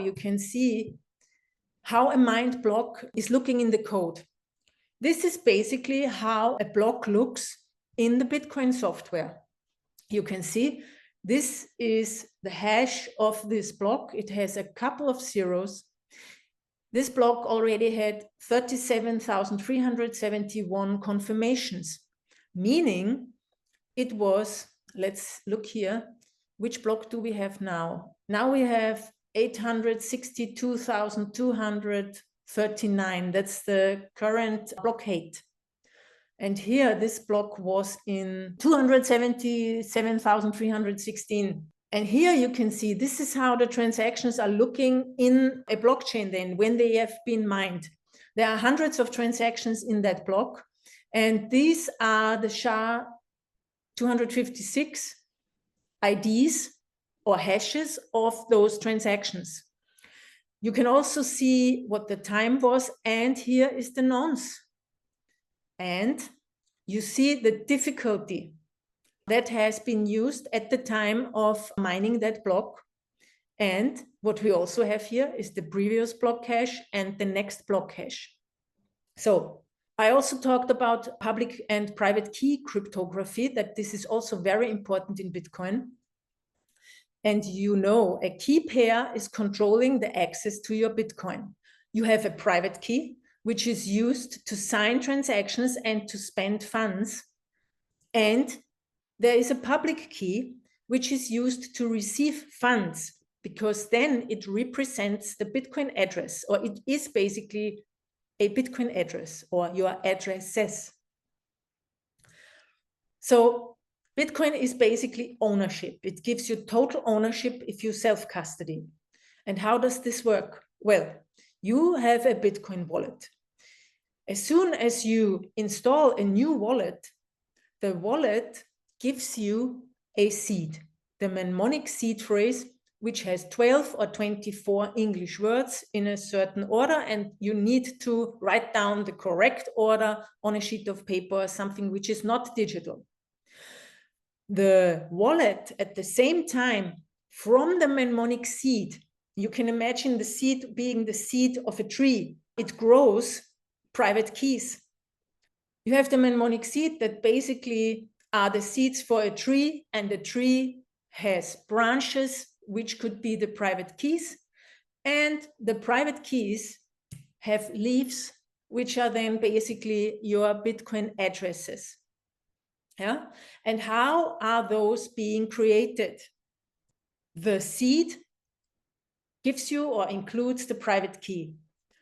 you can see how a mined block is looking in the code. This is basically how a block looks in the Bitcoin software. You can see this is the hash of this block. It has a couple of zeros. This block already had 37,371 confirmations, meaning it was, let's look here, which block do we have now? Now we have 862,239. That's the current block height. And here, this block was in 277,316. And here you can see this is how the transactions are looking in a blockchain then when they have been mined. There are hundreds of transactions in that block. And these are the SHA-256 IDs or hashes of those transactions. You can also see what the time was, and here is the nonce. And you see the difficulty that has been used at the time of mining that block. And what we also have here is the previous block hash and the next block hash. So I also talked about public and private key cryptography, that this is also very important in Bitcoin. And you know, a key pair is controlling the access to your Bitcoin. You have a private key, which is used to sign transactions and to spend funds. And there is a public key, which is used to receive funds, because then it represents the Bitcoin address, or it is basically a Bitcoin address or your addresses. So Bitcoin is basically ownership. It gives you total ownership if you self-custody. And how does this work? Well, you have a Bitcoin wallet. As soon as you install a new wallet, the wallet gives you a seed, the mnemonic seed phrase, which has 12 or 24 English words in a certain order, and you need to write down the correct order on a sheet of paper, something which is not digital. The wallet, at the same time, from the mnemonic seed, you can imagine the seed being the seed of a tree. It grows private keys. You have the mnemonic seed that basically are the seeds for a tree, and the tree has branches, which could be the private keys, and the private keys have leaves, which are then basically your Bitcoin addresses. Yeah, and how are those being created? The seed gives you or includes the private key.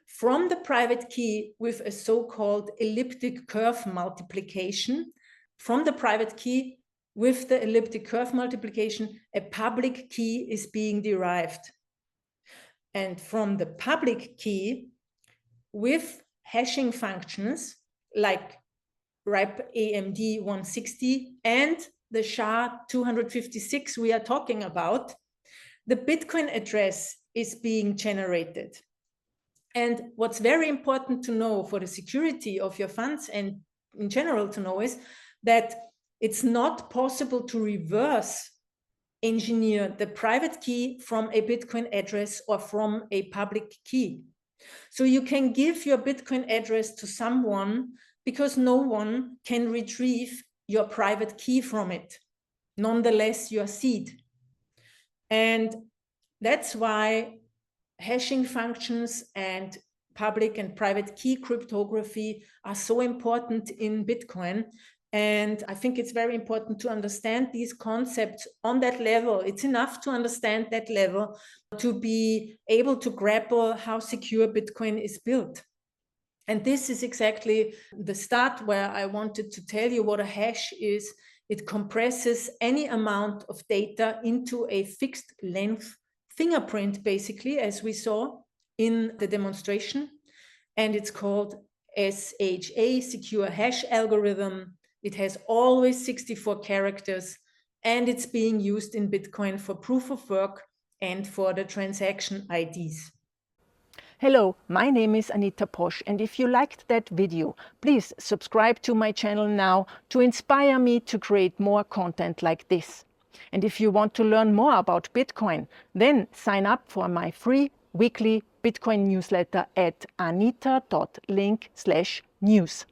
From the private key with a so-called elliptic curve multiplication, from the private key with the elliptic curve multiplication, a public key is being derived. And from the public key with hashing functions like RIP AMD 160 and the SHA-256 we are talking about, the Bitcoin address is being generated. And what's very important to know for the security of your funds and in general to know is that it's not possible to reverse engineer the private key from a Bitcoin address or from a public key. So you can give your Bitcoin address to someone because no one can retrieve your private key from it, nonetheless your seed. And that's why hashing functions and public and private key cryptography are so important in Bitcoin. And I think it's very important to understand these concepts on that level. It's enough to understand that level to be able to grapple how secure Bitcoin is built. And this is exactly the start where I wanted to tell you what a hash is. It compresses any amount of data into a fixed length fingerprint, basically, as we saw in the demonstration. And it's called SHA, Secure Hash Algorithm. It has always 64 characters, and it's being used in Bitcoin for proof of work and for the transaction IDs. Hello, my name is Anita Posch, and if you liked that video, please subscribe to my channel now to inspire me to create more content like this. And if you want to learn more about Bitcoin, then sign up for my free weekly Bitcoin newsletter at anita.link/news.